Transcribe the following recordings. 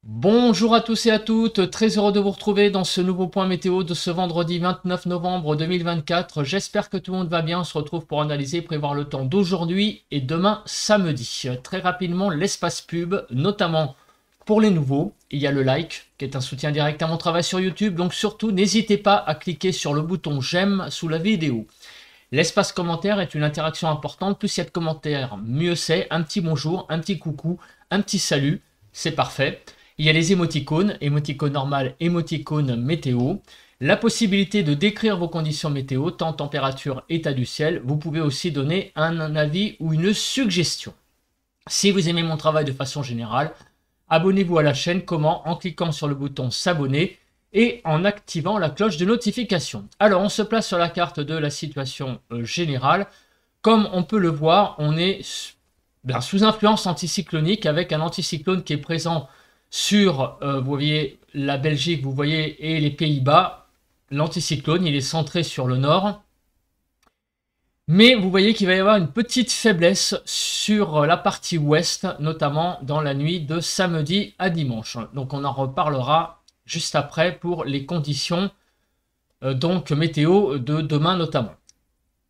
Bonjour à tous et à toutes, très heureux de vous retrouver dans ce nouveau point météo de ce vendredi 29 novembre 2024. J'espère que tout le monde va bien, on se retrouve pour analyser et prévoir le temps d'aujourd'hui et demain samedi. Très rapidement, l'espace pub, notamment pour les nouveaux, il y a le like qui est un soutien direct à mon travail sur YouTube, donc surtout n'hésitez pas à cliquer sur le bouton j'aime sous la vidéo. L'espace commentaire est une interaction importante, plus il y a de commentaires, mieux c'est. Un petit bonjour, un petit coucou, un petit salut, c'est parfait. Il y a les émoticônes, émoticône normal, émoticône météo. La possibilité de décrire vos conditions météo, temps, température, état du ciel. Vous pouvez aussi donner un avis ou une suggestion. Si vous aimez mon travail de façon générale, abonnez-vous à la chaîne. Comment? En cliquant sur le bouton s'abonner et en activant la cloche de notification. Alors, on se place sur la carte de la situation générale. Comme on peut le voir, on est sous influence anticyclonique avec un anticyclone qui est présent sur, vous voyez, la Belgique, vous voyez, et les Pays-Bas. L'anticyclone, il est centré sur le nord. Mais vous voyez qu'il va y avoir une petite faiblesse sur la partie ouest, notamment dans la nuit de samedi à dimanche. Donc on en reparlera juste après pour les conditions donc météo de demain notamment.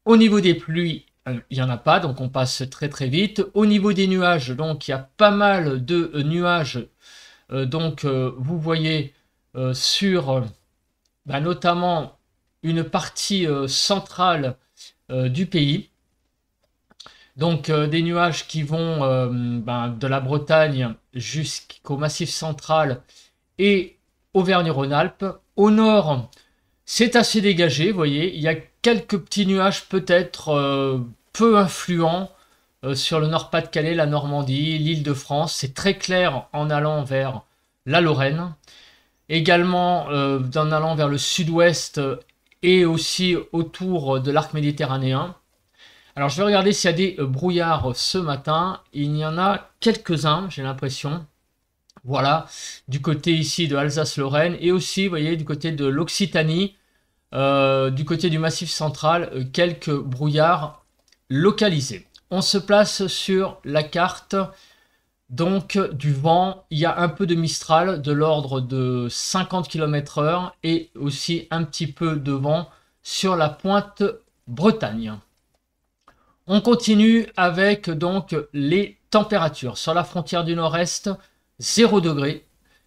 Au niveau des pluies, il n'y en a pas, donc on passe très très vite. Au niveau des nuages, donc il y a pas mal de nuages. Vous voyez sur notamment une partie centrale du pays. Donc des nuages qui vont de la Bretagne jusqu'au Massif central et Auvergne-Rhône-Alpes. Au nord, c'est assez dégagé, vous voyez, il y a quelques petits nuages peut-être peu influents sur le Nord-Pas-de-Calais, la Normandie, l'Île-de-France. C'est très clair en allant vers la Lorraine. Également en allant vers le sud-ouest et aussi autour de l'arc méditerranéen. Alors je vais regarder s'il y a des brouillards ce matin. Il y en a quelques-uns, j'ai l'impression. Voilà, du côté ici de Alsace-Lorraine et aussi, vous voyez, du côté de l'Occitanie, du côté du Massif central, quelques brouillards localisés. On se place sur la carte donc du vent. Il y a un peu de Mistral de l'ordre de 50 km/h et aussi un petit peu de vent sur la pointe Bretagne. On continue avec donc les températures. Sur la frontière du nord-est, 0 degré,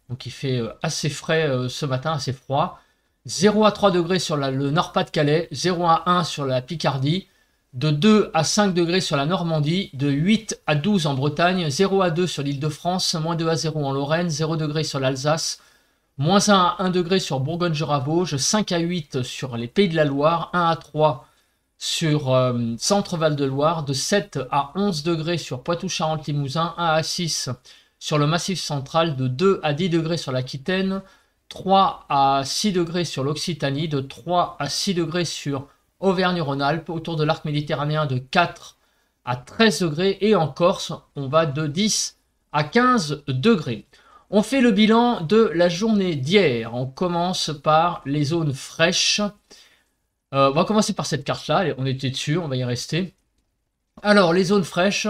donc il fait assez frais ce matin, assez froid. 0 à 3 degrés sur le Nord-Pas-de-Calais, 0 à 1 sur la Picardie, de 2 à 5 degrés sur la Normandie, de 8 à 12 en Bretagne, 0 à 2 sur l'Île-de-France, moins 2 à 0 en Lorraine, 0 degré sur l'Alsace, moins 1 à 1 degré sur Bourgogne-Jura-Vosges, 5 à 8 sur les Pays de la Loire, 1 à 3 sur Centre-Val de Loire, de 7 à 11 degrés sur Poitou-Charentes-Limousin, 1 à 6 sur le Massif central, de 2 à 10 degrés sur l'Aquitaine, 3 à 6 degrés sur l'Occitanie, de 3 à 6 degrés sur Auvergne-Rhône-Alpes, autour de l'arc méditerranéen de 4 à 13 degrés, et en Corse, on va de 10 à 15 degrés. On fait le bilan de la journée d'hier. On commence par les zones fraîches. On va commencer par cette carte-là, on était dessus, on va y rester. Alors, les zones fraîches,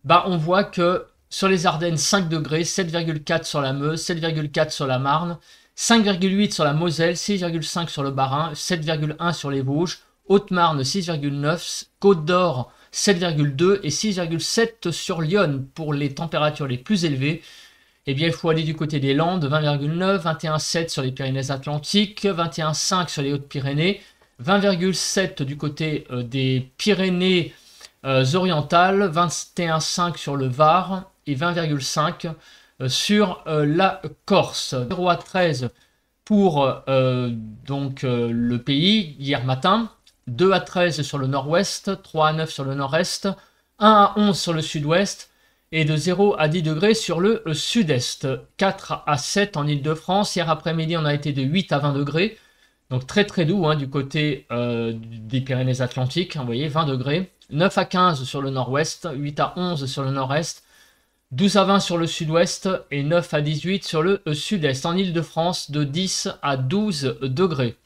on voit que sur les Ardennes, 5 degrés, 7,4 sur la Meuse, 7,4 sur la Marne, 5,8 sur la Moselle, 6,5 sur le Bas-Rhin, 7,1 sur les Vosges, Haute-Marne 6,9, Côte d'Or 7,2 et 6,7 sur Lyon. Pour les températures les plus élevées, eh bien, il faut aller du côté des Landes, 20,9, 21,7 sur les Pyrénées-Atlantiques, 21,5 sur les Hautes-Pyrénées, 20,7 du côté des Pyrénées orientales, 21,5 sur le Var et 20,5 sur la Corse. 0 à 13 pour le pays hier matin, 2 à 13 sur le nord-ouest, 3 à 9 sur le nord-est, 1 à 11 sur le sud-ouest et de 0 à 10 degrés sur le sud-est, 4 à 7 en Île-de-France. Hier après-midi, on a été de 8 à 20 degrés. Donc très très doux du côté des Pyrénées-Atlantiques, vous voyez, 20 degrés. 9 à 15 sur le nord-ouest, 8 à 11 sur le nord-est, 12 à 20 sur le sud-ouest et 9 à 18 sur le sud-est. En Île-de-France, de 10 à 12 degrés.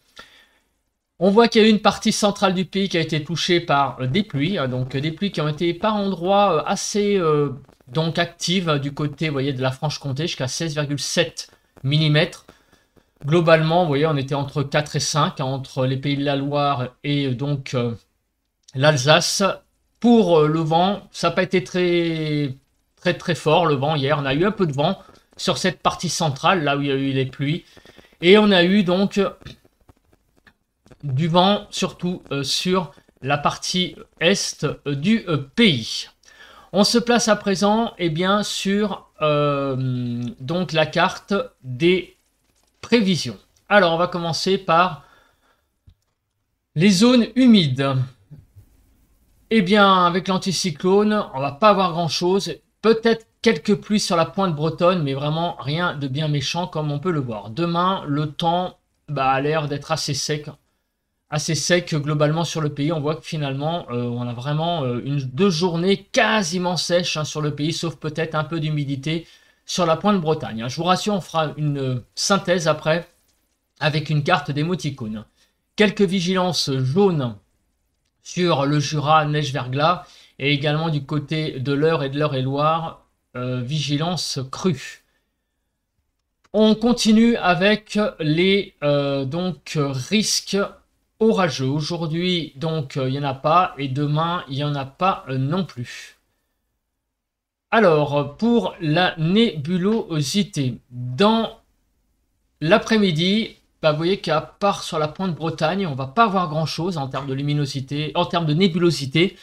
On voit qu'il y a eu une partie centrale du pays qui a été touchée par des pluies, donc des pluies qui ont été par endroits assez donc active du côté, vous voyez, de la Franche-Comté jusqu'à 16,7 mm. Globalement, vous voyez, on était entre 4 et 5, hein, entre les Pays de la Loire et donc l'Alsace. Pour le vent, ça n'a pas été très fort le vent hier. On a eu un peu de vent sur cette partie centrale, là où il y a eu les pluies. Et on a eu donc du vent, surtout sur la partie est du pays. On se place à présent sur donc la carte des prévisions. Alors, on va commencer par les zones humides. Eh bien, avec l'anticyclone, on va pas avoir grand-chose. Peut-être quelques pluies sur la pointe bretonne, mais vraiment rien de bien méchant comme on peut le voir. Demain, le temps a l'air d'être assez sec globalement sur le pays. On voit que finalement, on a vraiment deux journées quasiment sèches sur le pays, sauf peut-être un peu d'humidité sur la pointe Bretagne. Je vous rassure, on fera une synthèse après avec une carte d'émoticônes. Quelques vigilances jaunes sur le Jura, neige-verglas, et également du côté de l'Eure et de l'Eure-et-Loire, vigilance crue. On continue avec les risques orageux. Aujourd'hui, donc, il n'y en a pas, et demain, il n'y en a pas non plus. Alors, pour la nébulosité, dans l'après-midi, vous voyez qu'à part sur la pointe Bretagne, on ne va pas avoir grand-chose en termes de luminosité, en termes de nébulosité.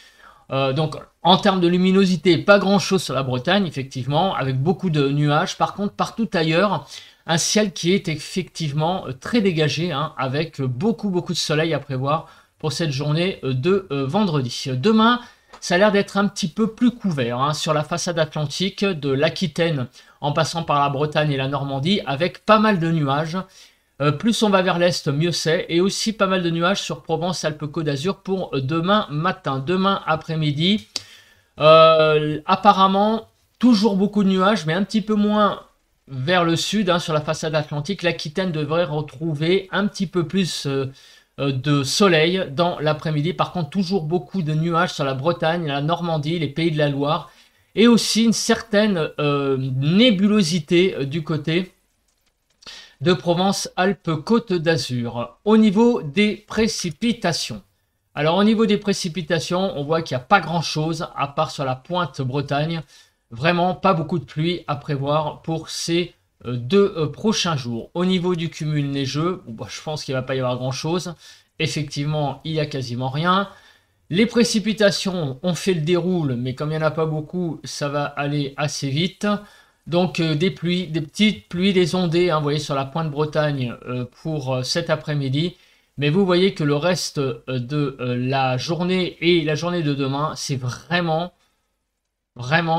Donc, en termes de luminosité, pas grand-chose sur la Bretagne, effectivement, avec beaucoup de nuages. Par contre, partout ailleurs, un ciel qui est effectivement très dégagé, avec beaucoup de soleil à prévoir pour cette journée de vendredi. Demain, ça a l'air d'être un petit peu plus couvert sur la façade atlantique de l'Aquitaine en passant par la Bretagne et la Normandie, avec pas mal de nuages. Plus on va vers l'est, mieux c'est. Et aussi pas mal de nuages sur Provence-Alpes-Côte d'Azur pour demain matin. Demain après-midi, apparemment, toujours beaucoup de nuages, mais un petit peu moins vers le sud, sur la façade atlantique. L'Aquitaine devrait retrouver un petit peu plus de soleil dans l'après-midi. Par contre, toujours beaucoup de nuages sur la Bretagne, la Normandie, les Pays de la Loire. Et aussi une certaine nébulosité du côté de Provence-Alpes-Côte d'Azur. Au niveau des précipitations. Alors au niveau des précipitations, on voit qu'il n'y a pas grand-chose à part sur la pointe Bretagne. Vraiment pas beaucoup de pluie à prévoir pour ces deux prochains jours. Au niveau du cumul neigeux, je pense qu'il ne va pas y avoir grand-chose. Effectivement, il n'y a quasiment rien. Les précipitations, on fait le déroule, mais comme il n'y en a pas beaucoup, ça va aller assez vite. Donc des pluies, des petites pluies, des ondées, vous voyez sur la pointe Bretagne pour cet après-midi. Mais vous voyez que le reste de la journée et la journée de demain, c'est vraiment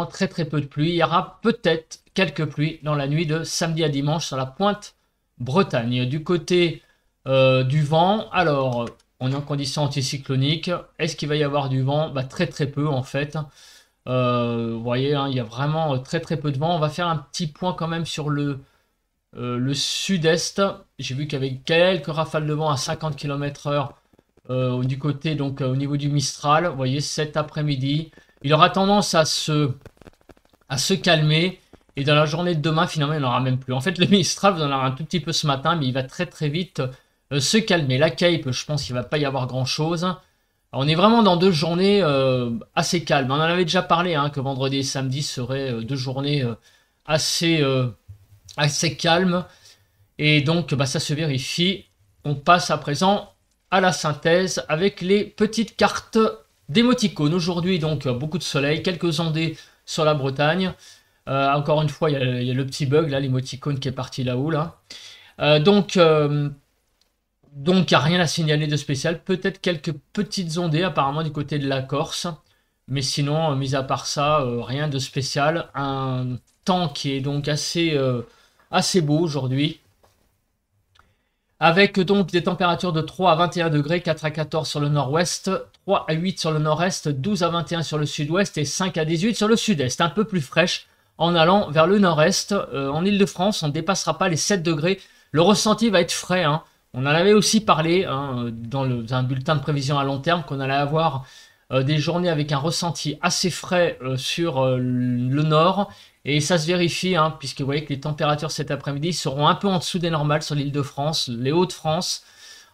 très peu de pluie. Il y aura peut-être quelques pluies dans la nuit de samedi à dimanche sur la pointe Bretagne. Du côté du vent, alors on est en condition anticyclonique. Est-ce qu'il va y avoir du vent? Très peu en fait. Vous voyez, il y a vraiment très peu de vent. On va faire un petit point quand même sur le sud-est. J'ai vu qu'il y avait quelques rafales de vent à 50 km/h du côté, donc au niveau du Mistral. Vous voyez, cet après-midi, il aura tendance à se calmer. Et dans la journée de demain, finalement, il n'y en aura même plus. En fait, le Mistral, vous en aurez un tout petit peu ce matin, mais il va très vite se calmer. La Cape, je pense qu'il ne va pas y avoir grand-chose. On est vraiment dans deux journées assez calmes. On en avait déjà parlé, que vendredi et samedi seraient deux journées assez calmes. Et donc, ça se vérifie. On passe à présent à la synthèse avec les petites cartes d'émoticônes. Aujourd'hui, donc, beaucoup de soleil, quelques ondées sur la Bretagne. Encore une fois, il y a le petit bug, là, l'émoticône qui est parti là-haut. Donc, il n'y a rien à signaler de spécial. Peut-être quelques petites ondées apparemment du côté de la Corse. Mais sinon, mis à part ça, rien de spécial. Un temps qui est donc assez beau aujourd'hui. Avec donc des températures de 3 à 21 degrés, 4 à 14 sur le nord-ouest, 3 à 8 sur le nord-est, 12 à 21 sur le sud-ouest et 5 à 18 sur le sud-est. Un peu plus fraîche en allant vers le nord-est. En Ile-de-France, on ne dépassera pas les 7 degrés. Le ressenti va être frais, On en avait aussi parlé dans un bulletin de prévision à long terme qu'on allait avoir des journées avec un ressenti assez frais sur le nord. Et ça se vérifie, hein, puisque vous voyez que les températures cet après-midi seront un peu en dessous des normales sur l'île de France, les Hauts-de-France.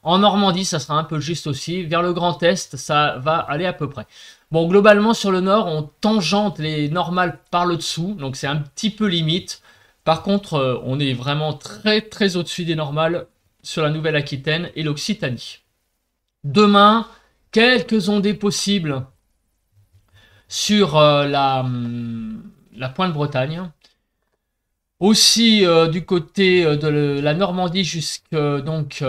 En Normandie, ça sera un peu juste aussi. Vers le Grand Est, ça va aller à peu près. Bon, globalement, sur le nord, on tangente les normales par le dessous, donc c'est un petit peu limite. Par contre, on est vraiment très très au-dessus des normales sur la Nouvelle-Aquitaine et l'Occitanie. Demain, quelques ondées possibles sur la pointe Bretagne. Aussi du côté de la Normandie jusque donc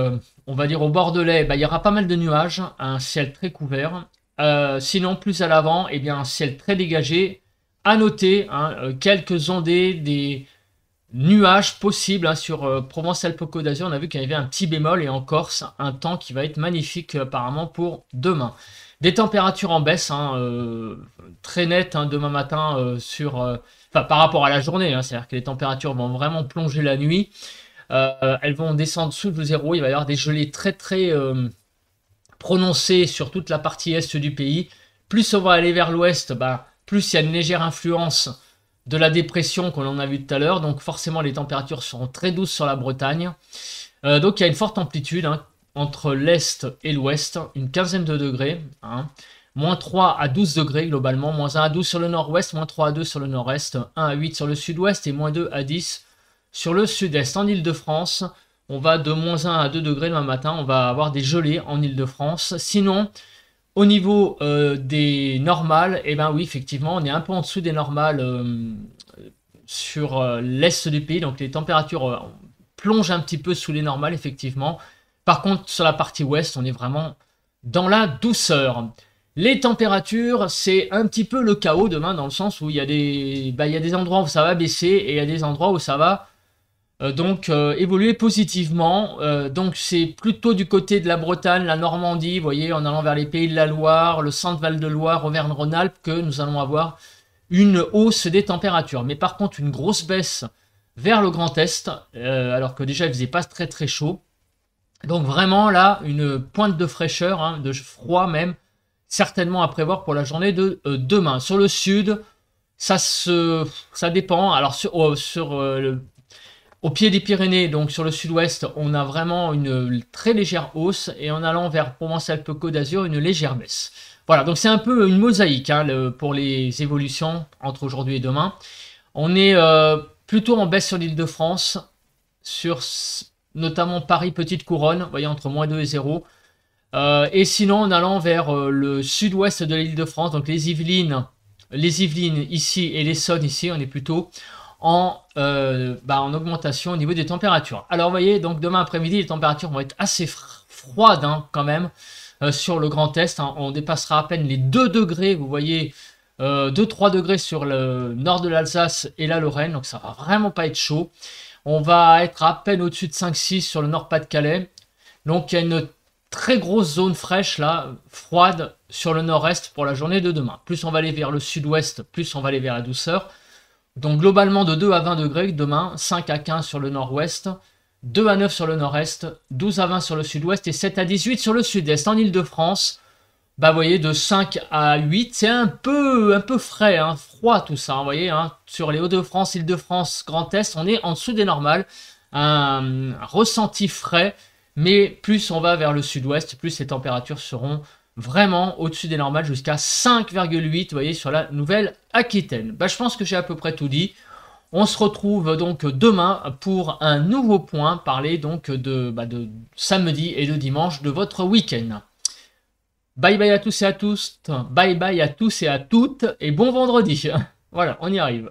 on va dire au Bordelais, il y aura pas mal de nuages, un ciel très couvert. Sinon plus à l'avant, eh bien un ciel très dégagé. À noter hein, quelques ondées, des nuages possibles hein, sur Provence-Alpes-Côte d'Azur. On a vu qu'il y avait un petit bémol et en Corse, un temps qui va être magnifique apparemment pour demain. Des températures en baisse, hein, très nettes hein, demain matin par rapport à la journée. Hein, c'est-à-dire que les températures vont vraiment plonger la nuit. Elles vont descendre sous le zéro. Il va y avoir des gelées très très prononcées sur toute la partie est du pays. Plus on va aller vers l'ouest, plus il y a une légère influence de la dépression qu'on en a vu tout à l'heure. Donc forcément les températures seront très douces sur la Bretagne. Donc il y a une forte amplitude hein, entre l'est et l'ouest, une quinzaine de degrés. Hein. Moins 3 à 12 degrés globalement, moins 1 à 12 sur le nord-ouest, moins 3 à 2 sur le nord-est, 1 à 8 sur le sud-ouest et moins 2 à 10 sur le sud-est. En Ile-de-France, on va de moins 1 à 2 degrés demain matin, on va avoir des gelées en Ile-de-France. Sinon, au niveau des normales, eh ben oui, effectivement, on est un peu en dessous des normales sur l'est du pays, donc les températures plongent un petit peu sous les normales, effectivement. Par contre, sur la partie ouest, on est vraiment dans la douceur. Les températures, c'est un petit peu le chaos demain, dans le sens où il y a des endroits où ça va baisser et il y a des endroits où ça va évoluer positivement. Donc c'est plutôt du côté de la Bretagne, la Normandie, vous voyez, en allant vers les Pays de la Loire, le centre-Val de Loire, Auvergne-Rhône-Alpes, que nous allons avoir une hausse des températures. Mais par contre, une grosse baisse vers le Grand Est, alors que déjà il faisait pas très très chaud. Donc vraiment là, une pointe de fraîcheur, hein, de froid même, certainement à prévoir pour la journée de demain. Sur le sud, ça dépend. Alors au pied des Pyrénées, donc sur le sud-ouest, on a vraiment une très légère hausse et en allant vers Provence-Alpes-Côte d'Azur, une légère baisse. Voilà, donc c'est un peu une mosaïque hein, pour les évolutions entre aujourd'hui et demain. On est plutôt en baisse sur l'Île-de-France, sur notamment Paris Petite Couronne, vous voyez, entre moins 2 et 0. Et sinon, en allant vers le sud-ouest de l'Île-de-France, donc les Yvelines ici et l'Essonne ici, on est plutôt en augmentation au niveau des températures. Alors vous voyez, donc demain après-midi, les températures vont être assez froides hein, quand même sur le Grand Est. Hein, on dépassera à peine les 2 degrés, vous voyez, 2-3 degrés sur le nord de l'Alsace et la Lorraine, donc ça va vraiment pas être chaud. On va être à peine au-dessus de 5-6 sur le Nord-Pas-de-Calais. Donc il y a une très grosse zone fraîche là, froide sur le nord-est pour la journée de demain. Plus on va aller vers le sud-ouest, plus on va aller vers la douceur. Donc globalement de 2 à 20 degrés demain, 5 à 15 sur le nord-ouest, 2 à 9 sur le nord-est, 12 à 20 sur le sud-ouest et 7 à 18 sur le sud-est. En Ile-de-France, vous voyez, de 5 à 8, c'est un peu frais, hein, froid tout ça, vous voyez, hein, sur les Hauts-de-France, Île-de-France, Grand Est, on est en dessous des normales, un ressenti frais, mais plus on va vers le sud-ouest, plus les températures seront vraiment au-dessus des normales, jusqu'à 5,8, vous voyez, sur la Nouvelle-Aquitaine. Je pense que j'ai à peu près tout dit. On se retrouve donc demain pour un nouveau point, parler donc de samedi et de dimanche de votre week-end. Bye bye à tous et à toutes, bye bye à tous et à toutes, et bon vendredi. Voilà, on y arrive.